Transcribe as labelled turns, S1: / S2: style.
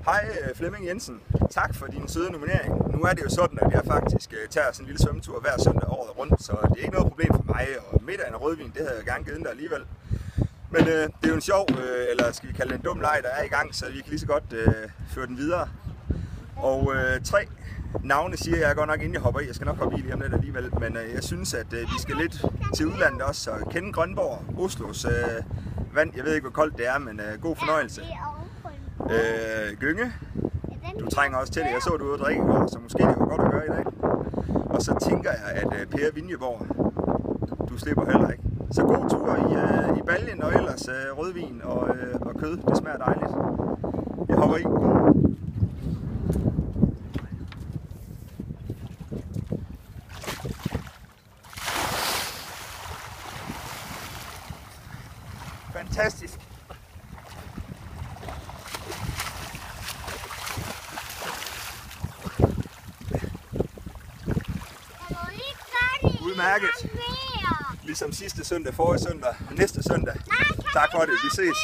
S1: Hej Flemming Jensen. Tak for din søde nominering. Nu er det jo sådan, at jeg faktisk tager sådan en lille svømmetur hver søndag året rundt, så det er ikke noget problem for mig, og middagen og rødvin, det havde jeg gerne givet dig alligevel. Men det er jo en sjov, eller skal vi kalde det en dum leg, der er i gang, så vi kan lige så godt føre den videre. Og 3 navne siger jeg godt nok, inden jeg hopper i. Jeg skal nok hoppe i lige om lidt alligevel, men jeg synes, at vi skal lidt til udlandet også, og kende Grønborg, Oslos vand. Jeg ved ikke, hvor koldt det er, men god fornøjelse. Gynge. Du trænger også til det. Jeg så, du ude at drikke i går, så måske det var godt at gøre i dag. Og så tænker jeg, at Per Vinjeborg, du slipper heller ikke. Så god tur i baljen, og ellers rødvin og kød. Det smager dejligt. Jeg hopper i. Fantastisk. Udmærket. Ligesom sidste søndag, forrige søndag, næste søndag. Tak for det. Vi ses.